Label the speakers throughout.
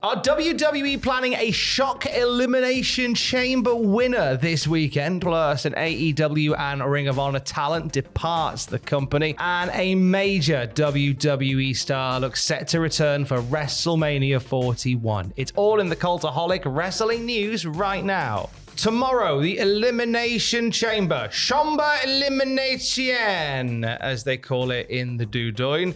Speaker 1: Are WWE planning a Shock Elimination Chamber winner this weekend? Plus, an AEW and Ring of Honor talent departs the company, and a major WWE star looks set to return for WrestleMania 41. It's all in the Cultaholic wrestling news right now. Tomorrow, the Elimination Chamber, Chamber Elimination, as they call it in the Dudoin.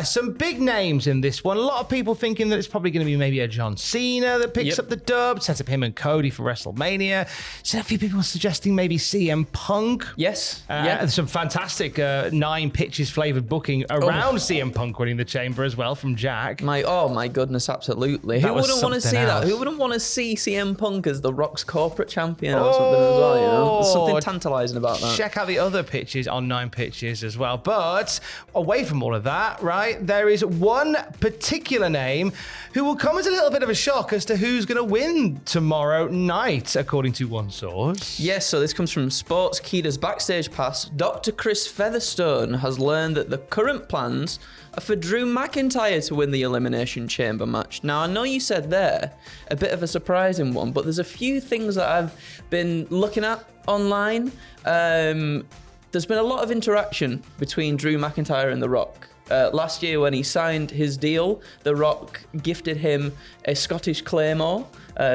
Speaker 1: Some big names in this one. A lot of people thinking that it's probably going to be maybe a John Cena that picks up the dub, sets up him and Cody for WrestleMania. So a few people suggesting maybe CM Punk.
Speaker 2: Yes.
Speaker 1: Some fantastic 9 pitches flavored booking around CM Punk winning the Chamber as well from Jack.
Speaker 2: My goodness, absolutely. Who wouldn't want to see that? Who wouldn't want to see CM Punk as the Rock's corporate champion or something as well, you know? There's something tantalizing about that.
Speaker 1: Check out the other pitches on 9 pitches as well. But away from all of that, right, there is one particular name who will come as a little bit of a shock as to who's going to win tomorrow night, according to one source.
Speaker 2: Yes, so this comes from Sportskeeda's backstage pass. Dr. Chris Featherstone has learned that the current plans are for Drew McIntyre to win the Elimination Chamber match. Now, I know you said there, a bit of a surprising one, but there's a few things that I've been looking at online. There's been a lot of interaction between Drew McIntyre and The Rock. Last year when he signed his deal, The Rock gifted him a Scottish Claymore.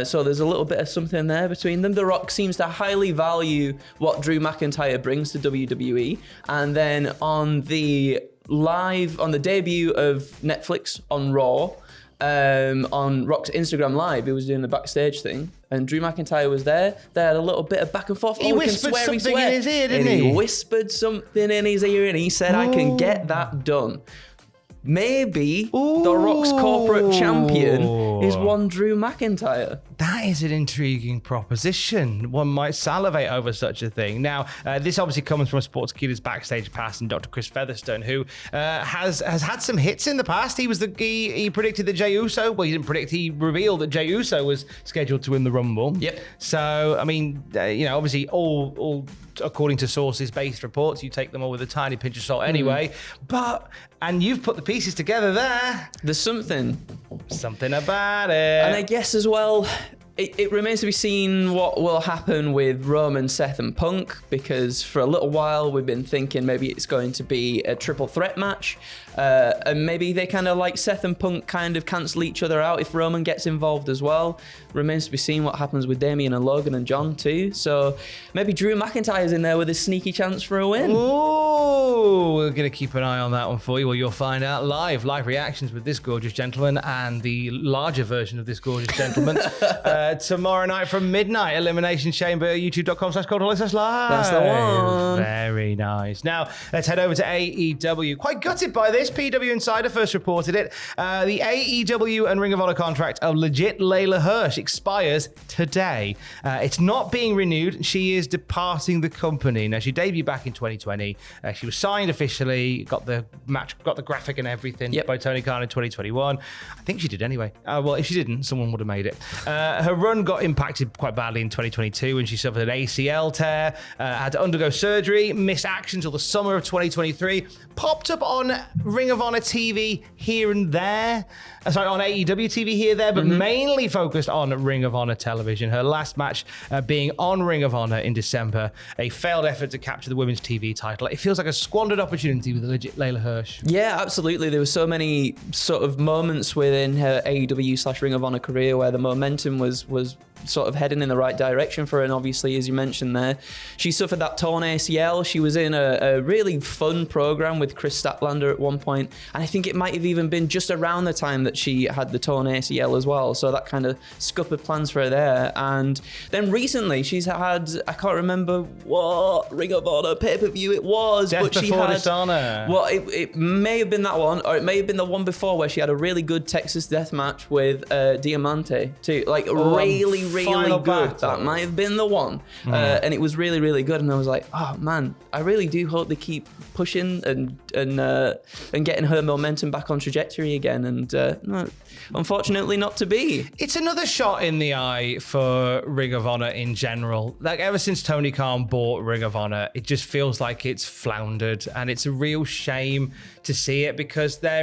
Speaker 2: So there's a little bit of something there between them. The Rock seems to highly value what Drew McIntyre brings to WWE. And then on the debut of Netflix on Raw, on Rock's Instagram Live, he was doing the backstage thing, and Drew McIntyre was there. They had a little bit of back and forth.
Speaker 1: He whispered something in his ear, didn't he?
Speaker 2: He whispered something in his ear, and he said, I can get that done. Maybe The Rock's corporate champion is one Drew McIntyre.
Speaker 1: That is an intriguing proposition. One might salivate over such a thing. Now, this obviously comes from a Sportskeeda's backstage pass and Dr. Chris Featherstone, who has had some hits in the past. He predicted that Jey Uso, well, he didn't predict, he revealed that Jey Uso was scheduled to win the Rumble.
Speaker 2: Yep.
Speaker 1: So, I mean, obviously all according to sources, based reports, you take them all with a tiny pinch of salt anyway. And you've put the pieces together there.
Speaker 2: There's something
Speaker 1: about it.
Speaker 2: And I guess as well, it remains to be seen what will happen with Roman, Seth, and Punk, because for a little while we've been thinking maybe it's going to be a triple threat match, and maybe they kind of like Seth and Punk kind of cancel each other out if Roman gets involved as well. Remains to be seen what happens with Damian and Logan and John too. So maybe Drew McIntyre's in there with a sneaky chance for a win.
Speaker 1: Oh, we're going to keep an eye on that one for you. Well, you'll find out live reactions with this gorgeous gentleman and the larger version of this gorgeous gentleman tomorrow night from midnight. Elimination Chamber, youtube.com/Cultaholic/live.
Speaker 2: That's the one.
Speaker 1: Very nice. Now, let's head over to AEW. Quite gutted by this. PW Insider first reported it. The AEW and Ring of Honor contract of legit Layla Hirsch expires today. It's not being renewed. She is departing the company. Now, she debuted back in 2020. She was signed officially, got the match, got the graphic and everything by Tony Khan in 2021. I think she did anyway. Well, if she didn't, someone would have made it. Her run got impacted quite badly in 2022 when she suffered an ACL tear, had to undergo surgery, missed action until the summer of 2023, popped up on Ring of Honor TV here and there, on AEW TV here and there, but mainly focused on Ring of Honor television. Her last match being on Ring of Honor in December, a failed effort to capture the women's TV title. It feels like a squandered opportunity with the legit Layla Hirsch.
Speaker 2: Yeah, absolutely. There were so many sort of moments within her AEW/Ring of Honor career where the momentum was sort of heading in the right direction for her, and obviously, as you mentioned there, she suffered that torn ACL. She was in a really fun program with Chris Statlander at one point, and I think it might have even been just around the time that she had the torn ACL as well, so that kind of scuppered plans for her there. And then recently she's had, I can't remember what Ring of Honor pay-per-view it was,
Speaker 1: Death
Speaker 2: but she
Speaker 1: Before
Speaker 2: had
Speaker 1: Dishonor.
Speaker 2: well, it may have been that one, or it may have been the one before where she had a really good Texas death match with Diamante too, like really good.
Speaker 1: Battle.
Speaker 2: That might have been the one. And it was really, really good. And I was like, oh man, I really do hope they keep pushing and getting her momentum back on trajectory again. And no, unfortunately not to be.
Speaker 1: It's another shot in the eye for Ring of Honor in general. Like, ever since Tony Khan bought Ring of Honor, it just feels like it's floundered, and it's a real shame to see it, because they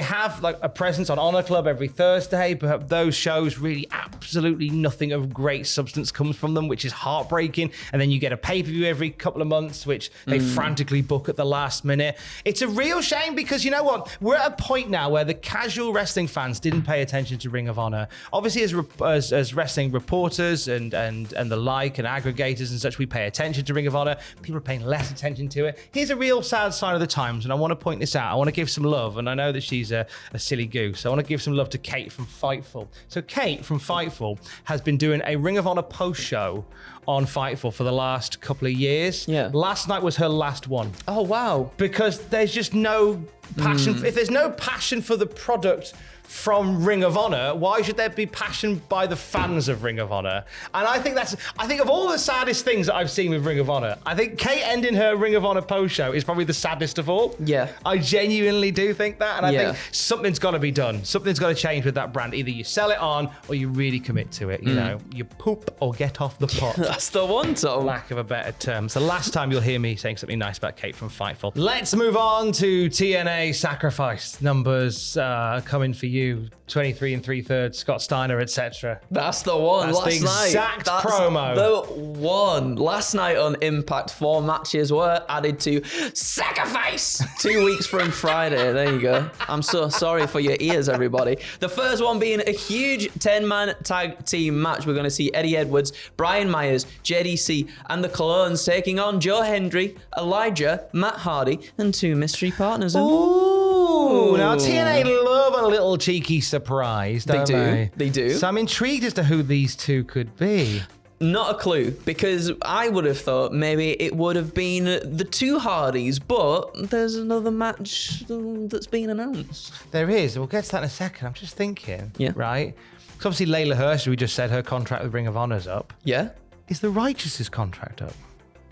Speaker 1: have like a presence on Honor Club every Thursday, but those shows really absolutely nothing of great substance comes from them, which is heartbreaking. And then you get a pay-per-view every couple of months, which they frantically book at the last minute. It's a real shame, because you know what? We're at a point now where the casual wrestling fans didn't pay attention to Ring of Honor. Obviously, as wrestling reporters and the like, and aggregators and such, we pay attention to Ring of Honor. People are paying less attention to it. Here's a real sad sign of the times, and I want to point this out. I want to give some love, and I know that she's a silly goose. I want to give some love to Kate from Fightful. So Kate from Fightful has been doing a Ring of Honor post show on Fightful for the last couple of years.
Speaker 2: Yeah.
Speaker 1: Last night was her last one.
Speaker 2: Oh, wow.
Speaker 1: Because there's just no passion. If there's no passion for the product from Ring of Honor, why should there be passion by the fans of Ring of Honor? And I think of all the saddest things that I've seen with Ring of Honor, I think Kate ending her Ring of Honor post show is probably the saddest of all.
Speaker 2: Yeah.
Speaker 1: I genuinely do think that. And I think something's got to be done. Something's got to change with that brand. Either you sell it on or you really commit to it. You know, you poop or get off the pot.
Speaker 2: That's the one, Tom.
Speaker 1: Lack of a better term. It's the last time you'll hear me saying something nice about Kate from Fightful. Let's move on to TNA Sacrifice. Numbers coming for you. 23 3/3, Scott Steiner, etc.
Speaker 2: That's the one.
Speaker 1: That's
Speaker 2: last
Speaker 1: the exact
Speaker 2: night.
Speaker 1: promo.
Speaker 2: That's the one. Last night on Impact, 4 matches were added to Sacrifice 2 weeks from Friday. There you go. I'm so sorry for your ears, everybody. The first one being a huge 10-man tag team match. We're going to see Eddie Edwards, Brian Myers, JDC, and the Clones taking on Joe Hendry, Elijah, Matt Hardy, and 2 mystery partners.
Speaker 1: Ooh, now TNA love a little cheeky surprise, don't they?
Speaker 2: They do.
Speaker 1: So I'm intrigued as to who these two could be.
Speaker 2: Not a clue, because I would have thought maybe it would have been the 2 Hardys, but there's another match that's been announced.
Speaker 1: There is. We'll get to that in a second. I'm just thinking,
Speaker 2: Yeah.
Speaker 1: right? Because obviously Layla Hirsch, we just said her contract with Ring of Honor's up.
Speaker 2: Yeah?
Speaker 1: Is the Righteous' contract up?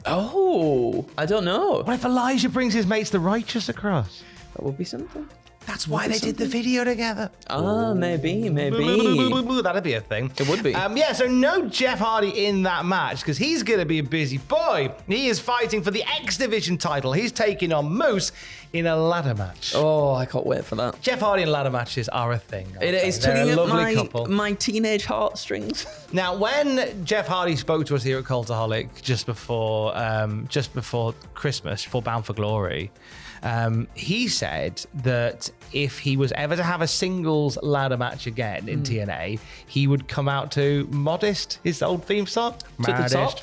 Speaker 2: Oh, I don't know.
Speaker 1: What if Elijah brings his mates the Righteous across?
Speaker 2: That would be something.
Speaker 1: That's why they did the video together.
Speaker 2: Ah, maybe.
Speaker 1: That'd be a thing.
Speaker 2: It would be.
Speaker 1: Yeah, so no Jeff Hardy in that match, because he's going to be a busy boy. He is fighting for the X Division title. He's taking on Moose in a ladder match.
Speaker 2: Oh, I can't wait for that.
Speaker 1: Jeff Hardy and ladder matches are a thing.
Speaker 2: It is tugging at my teenage heartstrings.
Speaker 1: Now, when Jeff Hardy spoke to us here at Cultaholic just before Christmas, for Bound for Glory, he said that if he was ever to have a singles ladder match again in TNA, he would come out to Modest, his old theme song.
Speaker 2: To the top?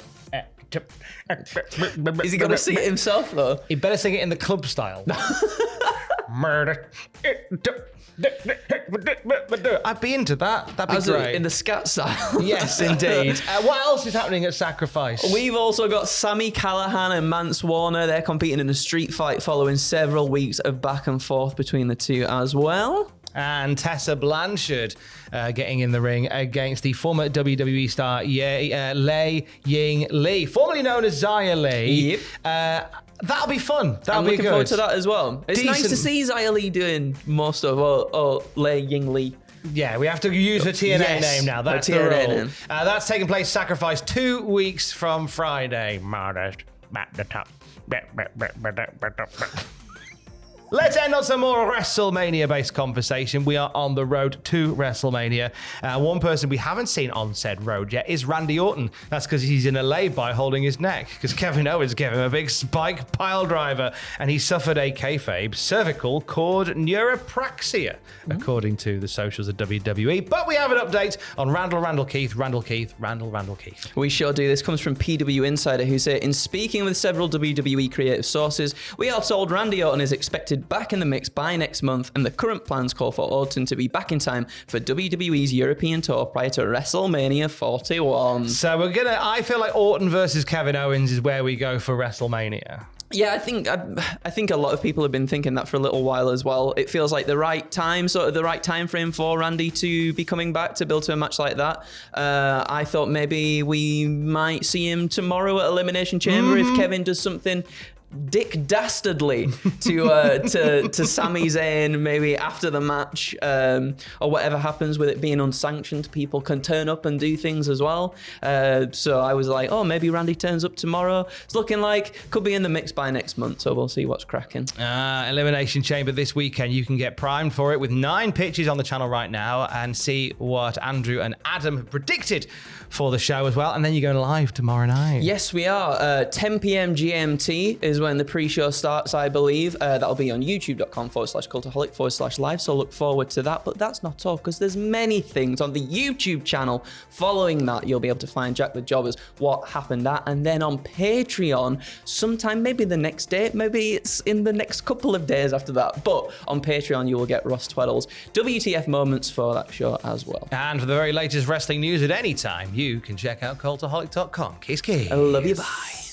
Speaker 2: Is he going to sing it himself, though?
Speaker 1: He better sing it in the club style. Murder. I'd be into that. That'd be great.
Speaker 2: In the scat style.
Speaker 1: Yes, indeed. What else is happening at Sacrifice?
Speaker 2: We've also got Sami Callihan and Mance Warner. They're competing in a street fight following several weeks of back and forth between the two as well.
Speaker 1: And Tessa Blanchard getting in the ring against the former WWE star Lei Ying Lee, formerly known as Xia Li. Yep. That'll be fun. I'm
Speaker 2: looking forward to that as well. It's nice to see Xia Li doing most of Lei Ying Lee.
Speaker 1: Yeah, we have to use her TNA name now. That's the rule. That's taking place Sacrifice 2 weeks from Friday. Modest at the top. Let's end on some more WrestleMania-based conversation. We are on the road to WrestleMania. One person we haven't seen on said road yet is Randy Orton. That's because he's in a lay-by holding his neck, because Kevin Owens gave him a big spike pile driver, and he suffered a kayfabe cervical cord neuropraxia, according to the socials of WWE. But we have an update on Randall Keith.
Speaker 2: We sure do. This comes from PW Insider, who say, in speaking with several WWE creative sources, we are told Randy Orton is expected back in the mix by next month, and the current plans call for Orton to be back in time for WWE's European tour prior to WrestleMania 41.
Speaker 1: So I feel like Orton versus Kevin Owens is where we go for WrestleMania.
Speaker 2: Yeah, I think a lot of people have been thinking that for a little while as well. It feels like the right time, sort of the right time frame for Randy to be coming back to build to a match like that. I thought maybe we might see him tomorrow at Elimination Chamber if Kevin does something Dick Dastardly to Sami Zayn maybe after the match, or whatever happens with it being unsanctioned. People can turn up and do things as well. So I was like, oh, maybe Randy turns up tomorrow. It's looking like could be in the mix by next month, so we'll see what's cracking.
Speaker 1: Elimination Chamber this weekend. You can get primed for it with 9 pitches on the channel right now and see what Andrew and Adam have predicted for the show as well. And then you're going live tomorrow night.
Speaker 2: Yes, we are. 10 p.m. GMT is when the pre-show starts, I believe. That'll be on youtube.com/cultaholic/live, so look forward to that. But that's not all, because there's many things on the YouTube channel following that. You'll be able to find Jack the Jobber's What Happened At, and then on Patreon, sometime maybe the next day, maybe it's in the next couple of days after that, but on Patreon you will get Ross Tweddle's WTF moments for that show as well.
Speaker 1: And for the very latest wrestling news at any time, you can check out cultaholic.com. Kiss, kiss.
Speaker 2: I love you, bye.